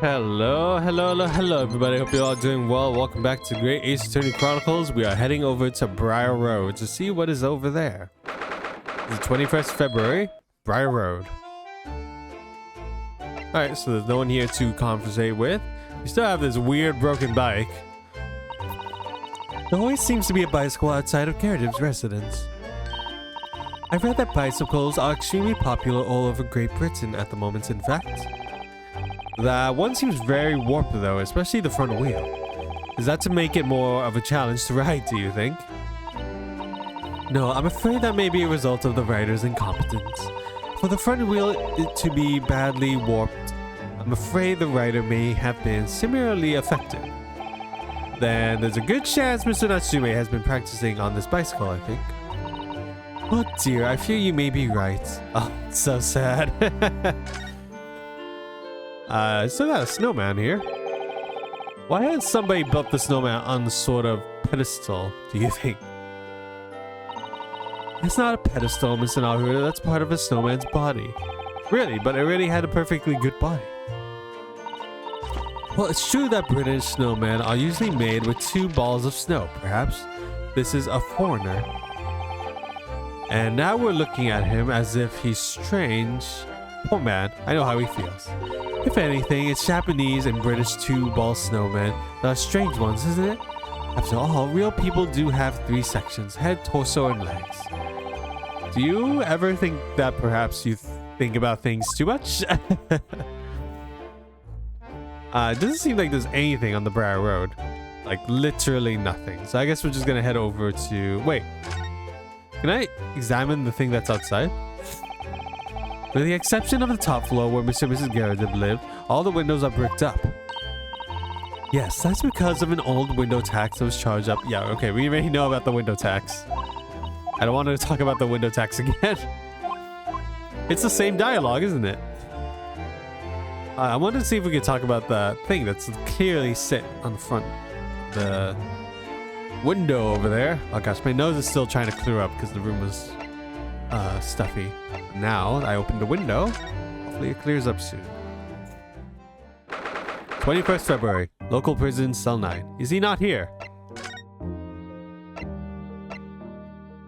Hello, everybody. Hope you're all doing well. Welcome back to Great Ace Attorney Chronicles. We are heading over to Briar Road to see what is over there. It's the 21st February, Briar Road. Alright, so there's no one here to conversate with. We still have this weird broken bike. There always seems to be a bicycle outside of Gerard's residence. I've read that bicycles are extremely popular all over Great Britain at the moment, in fact. That one seems very warped though, especially the front wheel. Is that to make it more of a challenge to ride, do you think? No, I'm afraid that may be a result of the rider's incompetence. For the front wheel to be badly warped, I'm afraid the rider may have been similarly affected. Then there's a good chance Mr. Natsume has been practicing on this bicycle, I think. Oh dear, I fear you may be right. Oh, it's so sad. Still got a snowman here. Why has somebody built the snowman on sort of pedestal, do you think? It's not a pedestal, Mr. Naruto. That's part of a snowman's body. Really, but it really had a perfectly good body. Well, it's true that British snowmen are usually made with 2 balls of snow. Perhaps this is a foreigner. And now we're looking at him as if he's strange. Poor man, I know how he feels. If anything, it's Japanese and British 2-ball snowmen that are strange ones, isn't it? After all, real people do have 3 sections: head, torso, and legs. Do you ever think that perhaps you think about things too much? It doesn't seem like there's anything on the Briar Road. Like, literally nothing. So I guess we're just gonna head over to... Wait. Can I examine the thing that's outside? With the exception of the top floor where Mr. and Mrs. Gerardin lived, all the windows are bricked up. Yes, that's because of an old window tax that was charged up. Yeah, okay, we already know about the window tax. I don't want to talk about the window tax again. It's the same dialogue, isn't it? I wanted to see if we could talk about the thing that's clearly sit on the front of the window over there. Oh gosh, my nose is still trying to clear up because the room was stuffy. Now I opened the window. Hopefully it clears up soon. 21st February, local prison, cell 9. Is he not here?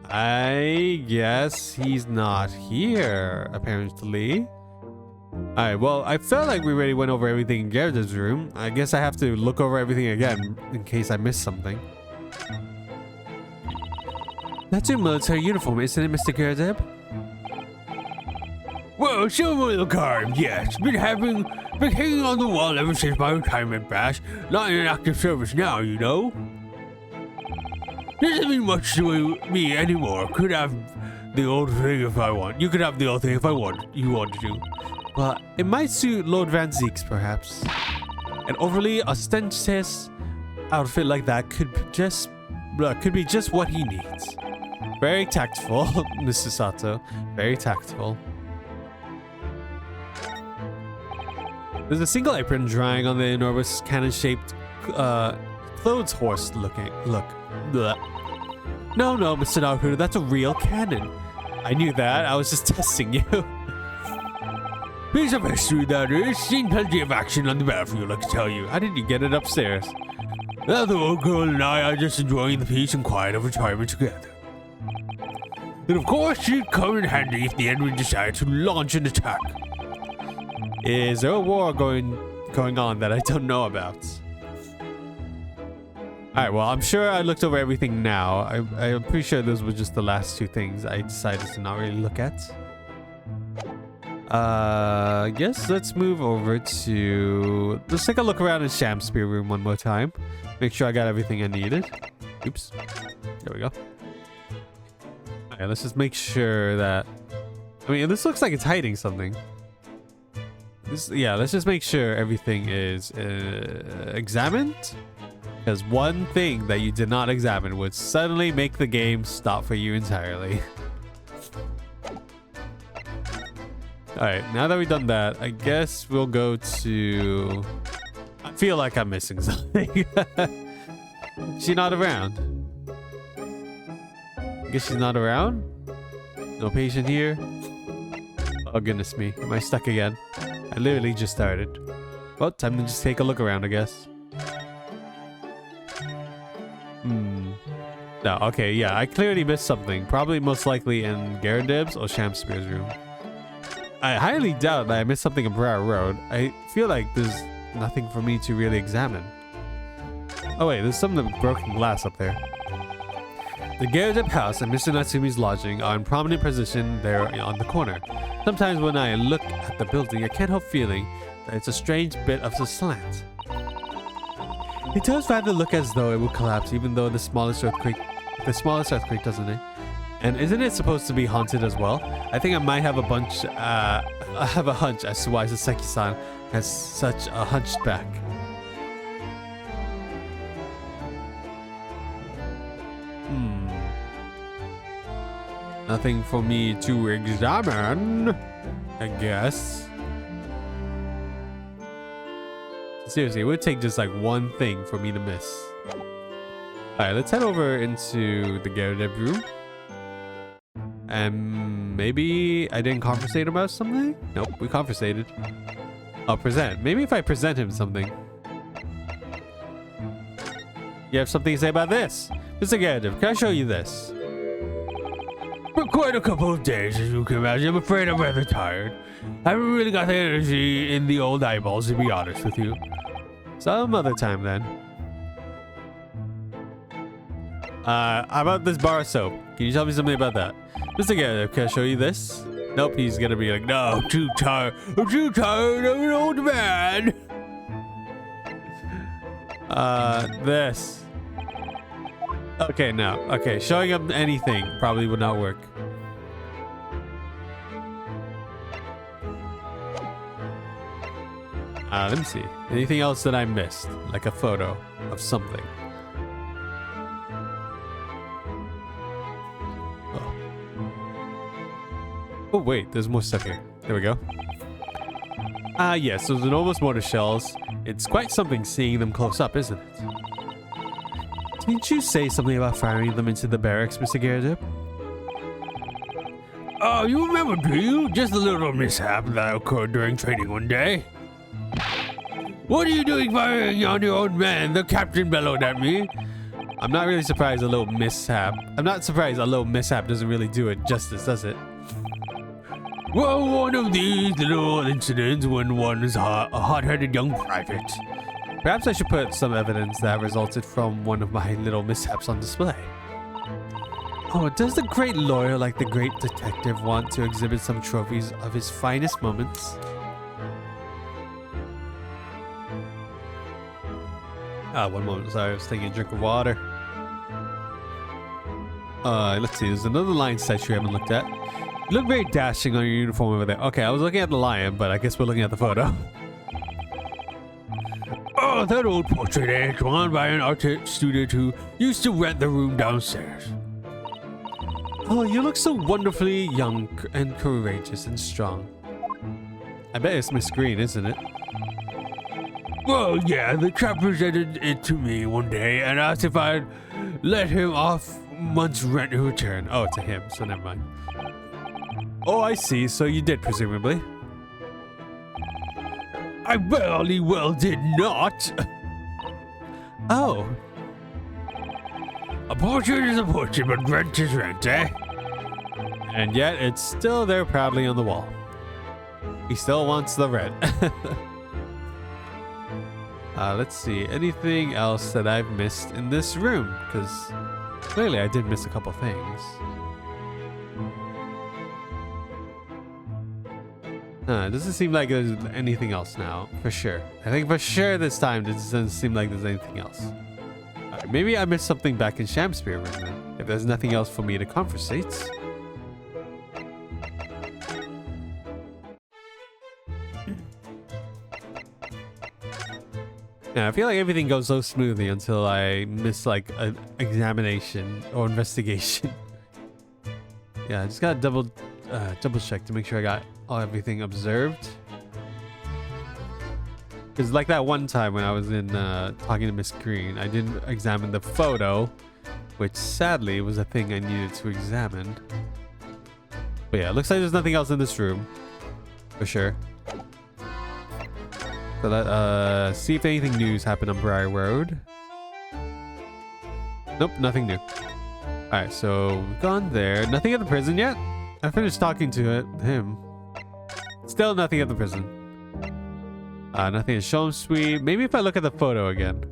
I guess he's not here, apparently. Alright, well, I felt like we already went over everything in Gerard's room. I guess I have to look over everything again in case I missed something. That's your military uniform, isn't it, Mr. Gerard? Well, silver card, yes. Been hanging on the wall ever since my retirement bash. Not in active service now, you know. Doesn't mean much to me anymore. Could have the old thing if I want. You could have the old thing if I want. You want to. Well, it might suit Lord Van Zeek's, perhaps. An overly ostentatious outfit like that could be just what he needs. Very tactful, Mr. Sato. Very tactful. There's a single apron drying on the enormous cannon-shaped clothes horse looking. Look. Blech. No, Mr. Naruto, that's a real cannon. I knew that. I was just testing you. Piece of history, that is. Seen plenty of action on the battlefield, I can tell you. How did you get it upstairs? Now the old girl and I are just enjoying the peace and quiet of retirement together. And of course, she'd come in handy if the enemy decided to launch an attack. Is there a war going on that I don't know about? Alright, well, I'm sure I looked over everything now. I'm pretty sure those were just the last 2 things I decided to not really look at. I guess let's move over to... Let's take a look around in Shamspeare room one more time. Make sure I got everything I needed. Oops. There we go. Alright, let's just make sure that... I mean, this looks like it's hiding something. Yeah, let's just make sure everything is examined. Because one thing that you did not examine would suddenly make the game stop for you entirely. Alright, now that we've done that, I guess we'll go to... I feel like I'm missing something. She's not around. I guess she's not around? No patient here? Oh goodness me, am I stuck again? I literally just started. Well, time to just take a look around, I guess. No, okay, yeah, I clearly missed something. Probably most likely in Garradib's or Shamspeare's room. I highly doubt that I missed something in Briar Road. I feel like there's nothing for me to really examine. Oh wait, there's some broken glass up there. The Garradib house and Mr. Natsumi's lodging are in prominent position there on the corner. Sometimes when I look at the building, I can't help feeling that it's a strange bit of a slant. It does rather look as though it will collapse even though the smallest earthquake doesn't it? And isn't it supposed to be haunted as well? I think I might have a hunch as to why Saseki-san has such a hunched back. Nothing for me to examine, I guess. Seriously, it would take just like one thing for me to miss. Alright, let's head over into the Garradib room. And maybe I didn't conversate about something? Nope, we conversated. I'll present. Maybe if I present him something. You have something to say about this? Mr. Garradib, can I show you this? For quite a couple of days, as you can imagine, I'm afraid I'm rather tired. I haven't really got the energy in the old eyeballs, to be honest with you. Some other time then. How about this bar of soap? Can you tell me something about that? Mr. Garradib, can I show you this? Nope, he's gonna be like, no, I'm too tired. I'm too tired. I'm an old man. This. Okay, no. Okay, showing him anything probably would not work. Let me see. Anything else that I missed? Like a photo of something. Oh, wait. There's more stuff here. There we go. Yes. Those enormous mortar shells. It's quite something seeing them close up, isn't it? Didn't you say something about firing them into the barracks, Mr. Garradib? Oh, you remember, do you? Just a little mishap that occurred during training one day. What are you doing firing on your own man? The captain bellowed at me. I'm not really surprised a little mishap. I'm not surprised a little mishap doesn't really do it justice, does it? Well, one of these little incidents when one is a hot-headed young private. Perhaps I should put some evidence that resulted from one of my little mishaps on display. Oh, does the great lawyer like the great detective want to exhibit some trophies of his finest moments? One moment. Sorry, I was taking a drink of water. Let's see. There's another lion statue I haven't looked at. You look very dashing on your uniform over there. Okay, I was looking at the lion, but I guess we're looking at the photo. Oh, that old portrait, eh? Drawn by an art student who used to rent the room downstairs. Oh, you look so wonderfully young and courageous and strong. I bet it's Miss Green, isn't it? Well, yeah, the chap presented it to me one day and asked if I'd let him off month's rent in return. Oh, to him, so never mind. Oh, I see. So you did, presumably. I barely well did not. Oh. A portrait is a portrait, but rent is rent, eh? And yet, it's still there proudly on the wall. He still wants the rent. Let's see. Anything else that I've missed in this room? Because clearly I did miss a couple things. It doesn't seem like there's anything else now, for sure. I think for sure this time it doesn't seem like there's anything else. Maybe I missed something back in Shamspeare room then, if there's nothing else for me to conversate. Yeah, I feel like everything goes so smoothly until I miss like an examination or investigation. Yeah, I just gotta double check to make sure I got everything observed. Because like that one time when I was in talking to Miss Green, I didn't examine the photo, which sadly was a thing I needed to examine. But yeah, it looks like there's nothing else in this room, for sure. So let's see if anything new's happened on Briar Road. Nope, nothing new. Alright, so we've gone there. Nothing at the prison yet? I finished talking to him. Still nothing at the prison. Nothing in Eshop Suite. Maybe if I look at the photo again.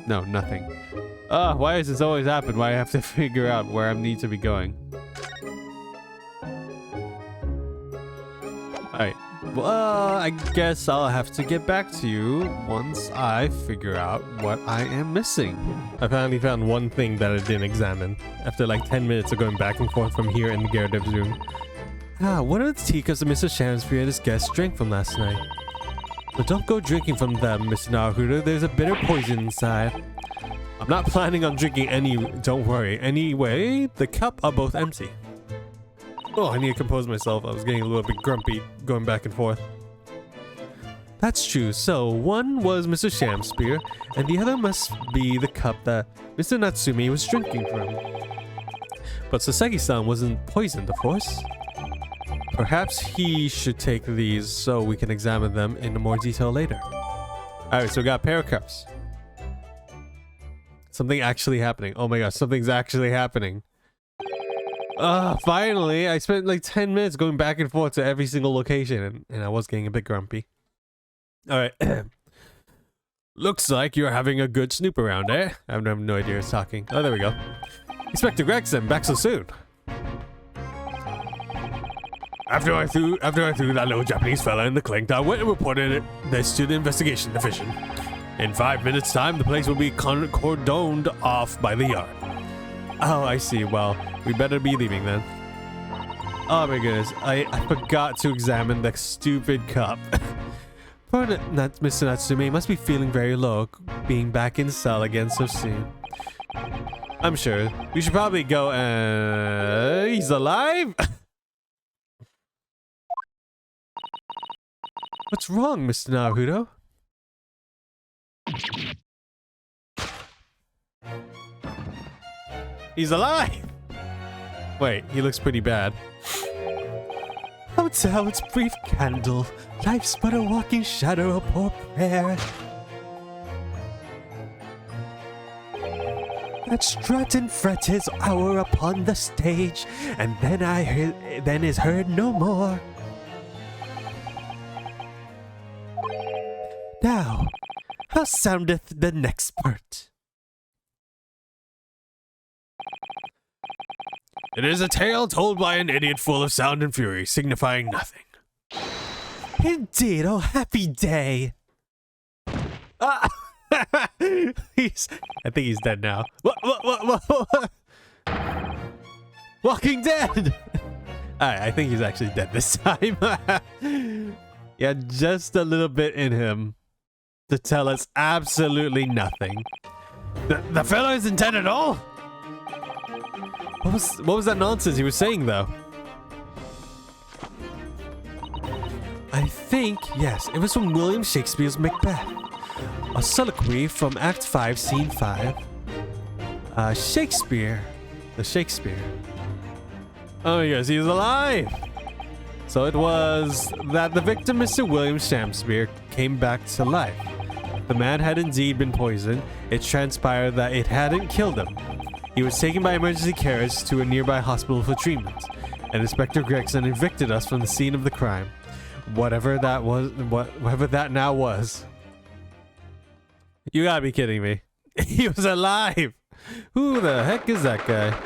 No, nothing. Why does this always happen? Why I have to figure out where I need to be going? Alright. Well, I guess I'll have to get back to you once I figure out what I am missing. I finally found one thing that I didn't examine after like 10 minutes of going back and forth from here in the Gyarados room. What are the teacups that Mr. Shamsbury and his guests drank from last night? But don't go drinking from them, Mr. Naruto. There's a bitter poison inside. I'm not planning on drinking any, don't worry. Anyway, the cup are both empty. Oh, I need to compose myself. I was getting a little bit grumpy going back and forth. That's true. So, one was Mr. Shamspear, and the other must be the cup that Mr. Natsume was drinking from. But Saseki-san wasn't poisoned, of course. Perhaps he should take these so we can examine them in more detail later. Alright, so we got a pair of cups. Something actually happening. Oh my gosh, something's actually happening. Finally, I spent like 10 minutes going back and forth to every single location, and I was getting a bit grumpy. Alright. Looks like you're having a good snoop around, eh? I have no idea who's talking. Oh, there we go. Inspector Gregson, back so soon. After I threw that little Japanese fella in the clink, I went and reported this to the investigation division. In 5 minutes' time, the place will be cordoned off by the yard. Oh, I see. Well, we better be leaving then. Oh my goodness, I forgot to examine the stupid cup. Poor Mr. Natsume must be feeling very low, being back in the cell again so soon. I'm sure. We should probably go and... He's alive? What's wrong, Mr. Naruto? He's alive! Wait, he looks pretty bad. Hotel, its brief candle. Life's but a walking shadow, a poor prayer. That strut and fret his hour upon the stage, and then is heard no more. Now, how soundeth the next part? It is a tale told by an idiot full of sound and fury, signifying nothing. Indeed, oh happy day! I think he's dead now. What? Walking Dead! I think he's actually dead this time. Yeah, just a little bit in him to tell us absolutely nothing. The fella isn't dead at all? What was that nonsense he was saying, though? I think, yes, it was from William Shakespeare's Macbeth. A soliloquy from Act 5, Scene 5. Shakespeare. The Shakespeare. Oh, yes, he's alive! So it was that the victim, Mr. William Shakespeare, came back to life. The man had indeed been poisoned. It transpired that it hadn't killed him. He was taken by emergency carriage to a nearby hospital for treatment, and Inspector Gregson evicted us from the scene of the crime. Whatever that now was. You gotta be kidding me. He was alive! Who the heck is that guy?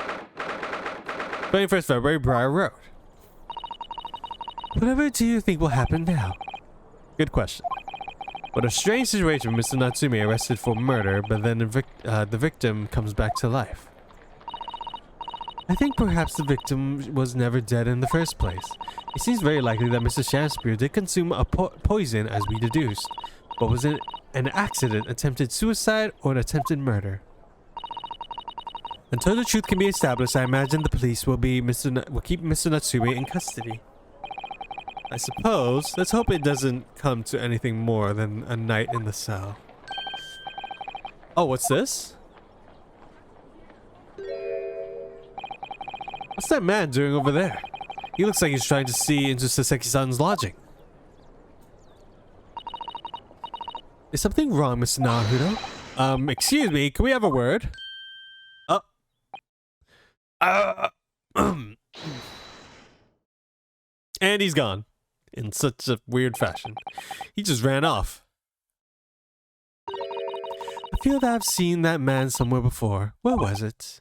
21st February, Briar Road. Whatever do you think will happen now? Good question. What a strange situation, Mr. Natsume arrested for murder, but then the victim comes back to life. I think perhaps the victim was never dead in the first place. It seems very likely that Mr. Shakespeare did consume a poison as we deduced, but was it an accident, attempted suicide, or an attempted murder? Until the truth can be established, I imagine the police will keep Mr. Natsume in custody. I suppose. Let's hope it doesn't come to anything more than a night in the cell. Oh, what's this? What's that man doing over there? He looks like he's trying to see into Saseki-san's lodging. Is something wrong, Mr. Naruto? Excuse me, can we have a word? And he's gone. In such a weird fashion. He just ran off. I feel that I've seen that man somewhere before. Where was it?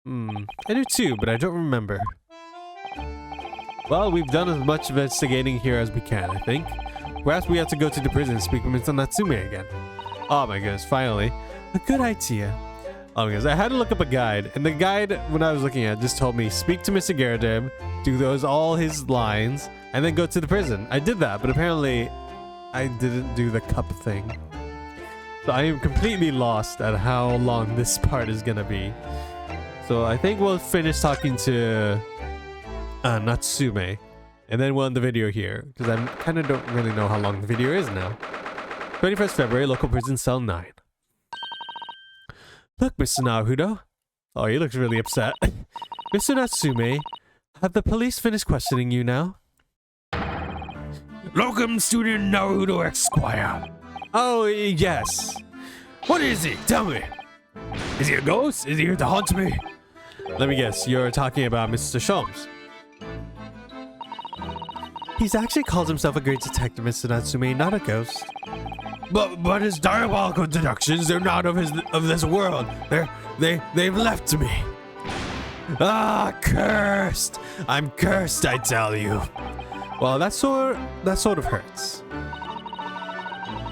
I do too, but I don't remember. Well, we've done as much investigating here as we can, I think. Perhaps we have to go to the prison and speak with Mr. Natsume again. Oh my goodness, finally. A good idea. Oh, because I had to look up a guide, and the guide, when I was looking at it, just told me, speak to Mr. Garrett, do those all his lines, and then go to the prison. I did that, but apparently I didn't do the cup thing. So I am completely lost at how long this part is gonna be. So I think we'll finish talking to Natsume, and then we'll end the video here, because I kind of don't really know how long the video is now. 21st February, local prison cell 9. Look, Mr. Naruto. Oh, he looks really upset. Mr. Natsume, have the police finished questioning you now? Locum student Naruto Esquire. Oh, yes. What is he? Tell me. Is he a ghost? Is he here to haunt me? Let me guess, you're talking about Mr. Sholmes. He's actually called himself a great detective, Mr. Natsume, not a ghost. But his diabolical deductions, they're not of this world. They've left me. Ah, cursed! I'm cursed, I tell you. Well, that sort of hurts.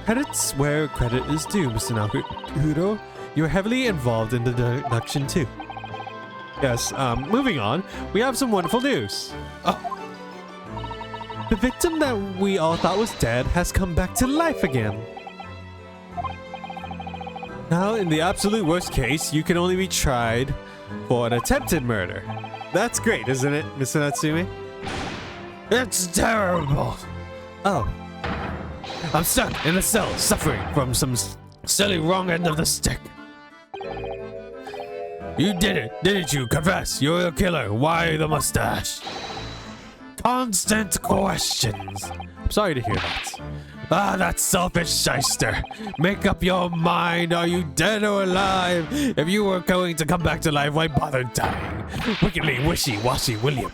Credit's where credit is due, Mr. Naruto. You're heavily involved in the deduction too. Yes, moving on, we have some wonderful news. The victim that we all thought was dead has come back to life again. Now, in the absolute worst case, you can only be tried for an attempted murder. That's great, isn't it, Mr. Natsume? It's terrible. Oh. I'm stuck in a cell, suffering from some silly wrong end of the stick. You did it, didn't you? Confess, you're a killer. Why the mustache? Constant questions. I'm sorry to hear that. Ah, that selfish shyster. Make up your mind. Are you dead or alive? If you were going to come back to life, why bother dying? Wickedly wishy-washy William.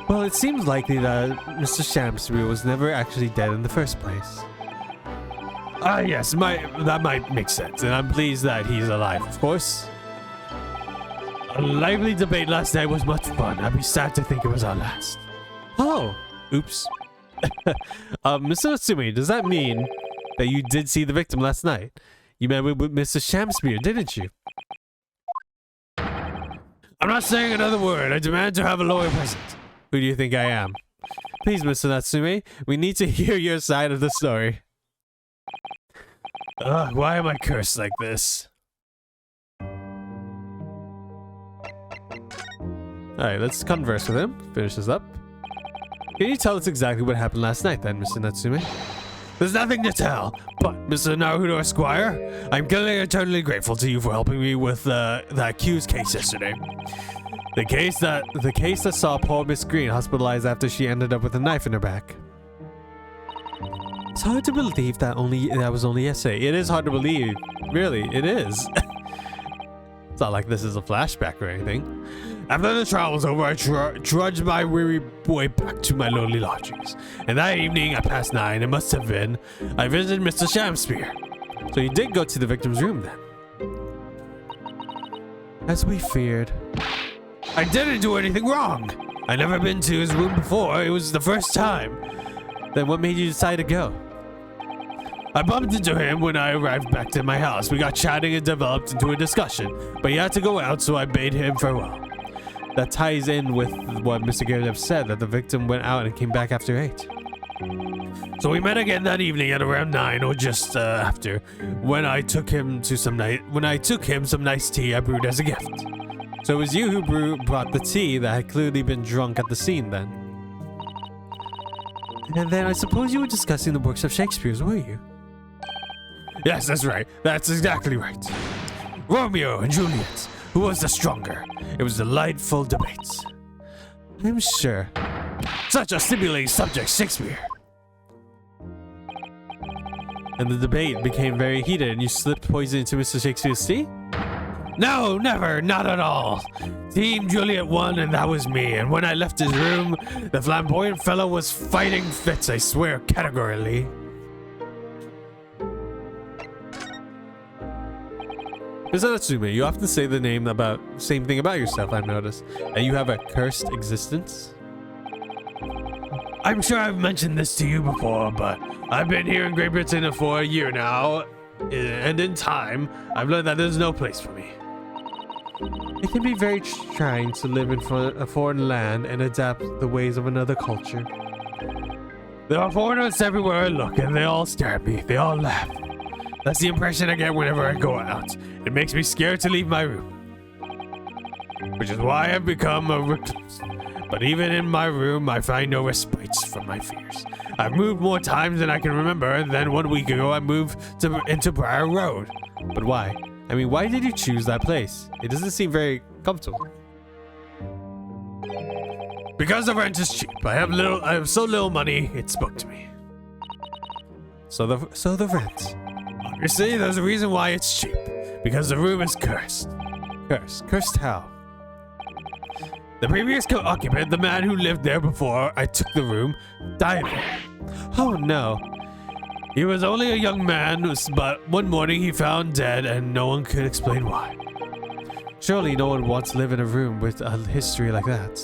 Well, it seems likely that Mr. Shamsbury was never actually dead in the first place. Ah, yes, that might make sense, and I'm pleased that he's alive, of course. A lively debate last night was much fun. I'd be sad to think it was our last. Oh, oops. Mr. Natsume, does that mean that you did see the victim last night? You met with Mr. Shamsbury, didn't you? I'm not saying another word. I demand to have a lawyer present. Who do you think I am? Please, Mr. Natsume, we need to hear your side of the story. Why am I cursed like this? Alright, let's converse with him. Finish this up. Can you tell us exactly what happened last night then, Mr. Natsume? There's nothing to tell, but Mr. Naruto Esquire, I'm eternally grateful to you for helping me with the accused case yesterday. The case that saw poor Miss Green hospitalized after she ended up with a knife in her back. It's hard to believe that was only yesterday. It is hard to believe. Really, it is. It's not like this is a flashback or anything. After the trial was over, I trudged my weary way back to my lonely lodgings. And that evening at past 9, it must have been, I visited Mr. Shamspear. So you did go to the victim's room then? As we feared. I didn't do anything wrong. I'd never been to his room before. It was the first time. Then what made you decide to go? I bumped into him when I arrived back to my house. We got chatting and developed into a discussion, but he had to go out, so I bade him farewell. That ties in with what Mr. Garrett said, that the victim went out and came back after 8. So we met again that evening at around 9 or just after, when I took him some nice tea I brewed as a gift. So it was you who brought the tea that had clearly been drunk at the scene then? And then I suppose you were discussing the works of Shakespeare's, were you? Yes, that's right. That's exactly right. Romeo and Juliet. Who was the stronger? It was delightful debates. I'm sure. Such a stimulating subject, Shakespeare. And the debate became very heated and you slipped poison into Mr. Shakespeare's tea? No, never, not at all. Team Juliet won and that was me, and when I left his room, the flamboyant fellow was fighting fits, I swear, categorically. Mr. Natsume, you often say the same thing about yourself, I've noticed. That you have a cursed existence? I'm sure I've mentioned this to you before, but I've been here in Great Britain for a year now, and in time, I've learned that there's no place for me. It can be very trying to live in a foreign land and adapt the ways of another culture. There are foreigners everywhere I look, and they all stare at me. They all laugh. That's the impression I get whenever I go out. It makes me scared to leave my room. Which is why I've become a recluse. But even in my room, I find no respite from my fears. I've moved more times than I can remember, and then 1 week ago I moved into Briar Road. But why? I mean, why did you choose that place? It doesn't seem very comfortable. Because the rent is cheap. I have so little money, it spoke to me. So the rent. Obviously, there's a reason why it's cheap. Because the room is cursed. Cursed how? The previous occupant, the man who lived there before I took the room, died there. Oh no. He was only a young man, but one morning he found dead and no one could explain why. Surely no one wants to live in a room with a history like that.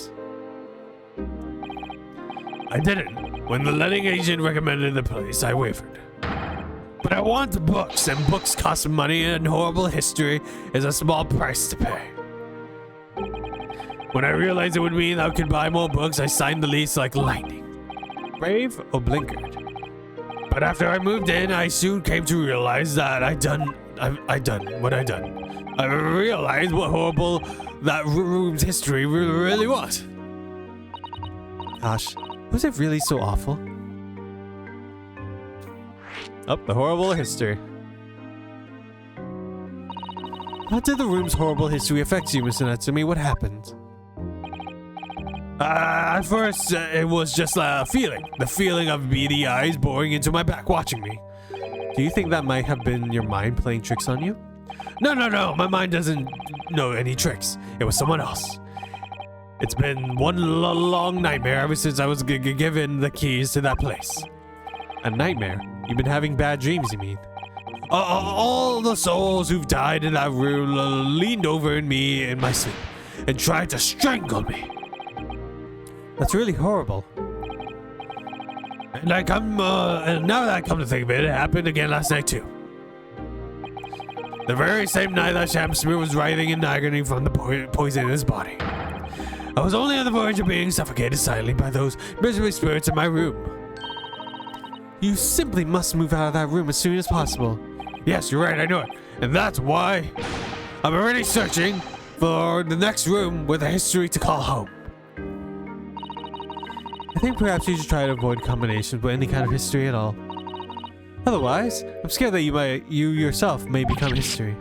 I didn't. When the letting agent recommended the place, I wavered. But I want books, and books cost money, and horrible history is a small price to pay. When I realized it would mean I could buy more books, I signed the lease like lightning. Brave or blinkered? But after I moved in, I soon came to realize that I done what I done. I realized what horrible that room's history really was. Gosh, was it really so awful? Oh, the horrible history. How did the room's horrible history affect you, Mr. Natsumi? What happened? At first, it was just a feeling. The feeling of beady eyes boring into my back, watching me. Do you think that might have been your mind playing tricks on you? No. My mind doesn't know any tricks. It was someone else. It's been one long nightmare ever since I was given the keys to that place. A nightmare? You've been having bad dreams, you mean? All the souls who've died in that room leaned over me in my sleep and tried to strangle me. That's really horrible. And now that I come to think of it, it happened again last night too. The very same night that Shamsmir was writhing in agony from the poison in his body. I was only on the verge of being suffocated silently by those miserable spirits in my room. You simply must move out of that room as soon as possible. Yes, you're right, I know it. And that's why I'm already searching for the next room with a history to call home. I think perhaps you should try to avoid combinations with any kind of history at all. Otherwise, I'm scared that you yourself may become history.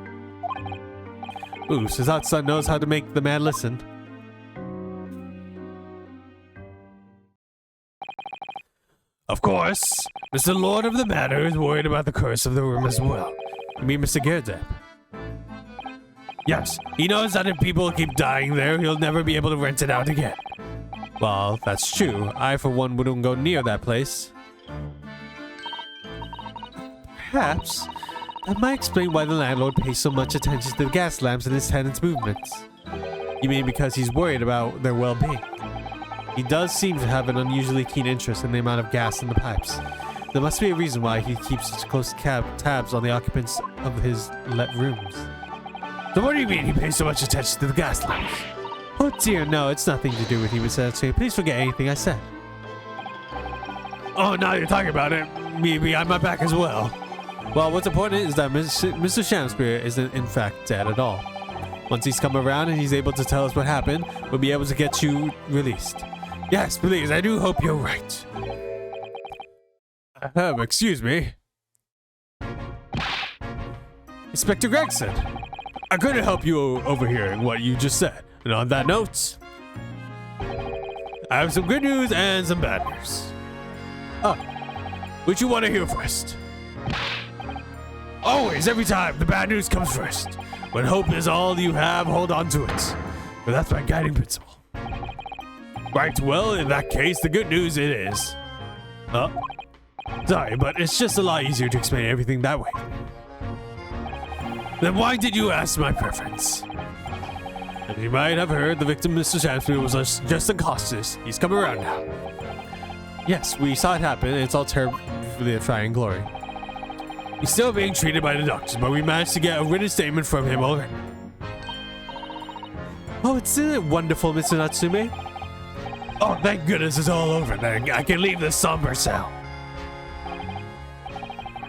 Ooh, so that son knows how to make the man listen. Of course, Mr. Lord of the Manor is worried about the curse of the room as well. You mean Mr. Gerdep? Yes, he knows that if people keep dying there, he'll never be able to rent it out again. Well, that's true. I, for one, wouldn't go near that place. Perhaps that might explain why the landlord pays so much attention to the gas lamps in his tenants' movements. You mean because he's worried about their well-being? He does seem to have an unusually keen interest in the amount of gas in the pipes. There must be a reason why he keeps such close tabs on the occupants of his let rooms. So what do you mean he pays so much attention to the gas lamps? Oh dear, no, it's nothing to do with you, Mr. Natsume. Please forget anything I said. Oh, now you're talking about it. Me behind my back as well. Well, what's important is that Mr. Shamspear isn't in fact dead at all. Once he's come around and he's able to tell us what happened, we'll be able to get you released. Yes, please, I do hope you're right. Excuse me. Inspector Gregson, I couldn't help you overhearing what you just said. And on that note, I have some good news and some bad news. Oh, which you want to hear first? Always, every time, the bad news comes first. When hope is all you have, hold on to it. But that's my guiding principle. Right, well, in that case, the good news it is. Sorry, but it's just a lot easier to explain everything that way. Then why did you ask my preference? As you might have heard, the victim, Mr. Shansfield, was just unconscious. He's come around now. Yes, we saw it happen, and it's all terrible for the Frying Glory. He's still being treated by the doctors, but we managed to get a written statement from him already. Oh, isn't it wonderful, Mr. Natsume? Oh, thank goodness it's all over then. I can leave this somber cell.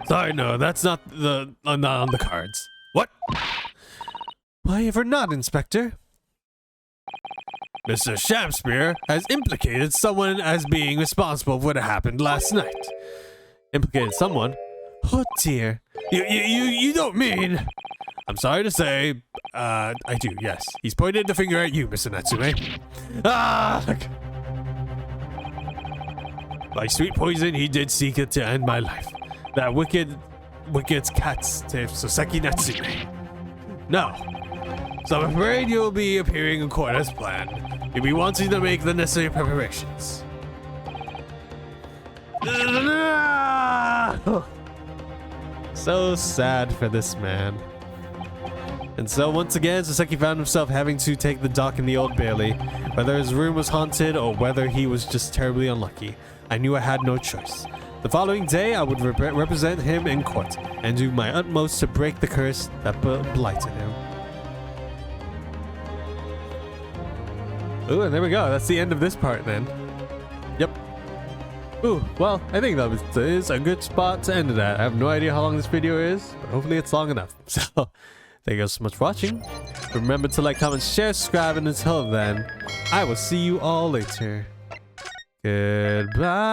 Sorry, no, that's not on the cards. What? Why ever not, Inspector? Mr. Shakespeare has implicated someone as being responsible for what happened last night. Implicated someone? Oh dear. You don't mean... I'm sorry to say, I do, yes. He's pointed the finger at you, Mr. Natsume. By sweet poison, he did seek it to end my life. That wicked cat's tip, Soseki Natsume. No. So I'm afraid you'll be appearing in court as planned. You'll be wanting to make the necessary preparations. So sad for this man. And so once again, Soseki found himself having to take the dock in the Old Bailey. Whether his room was haunted or whether he was just terribly unlucky, I knew I had no choice. The following day, I would represent him in court and do my utmost to break the curse that blighted him. Ooh, and there we go. That's the end of this part then. Yep. Ooh, well, I think that is a good spot to end it at. I have no idea how long this video is, but hopefully it's long enough. So, thank you guys so much for watching. Remember to like, comment, share, subscribe, and until then, I will see you all later. Goodbye.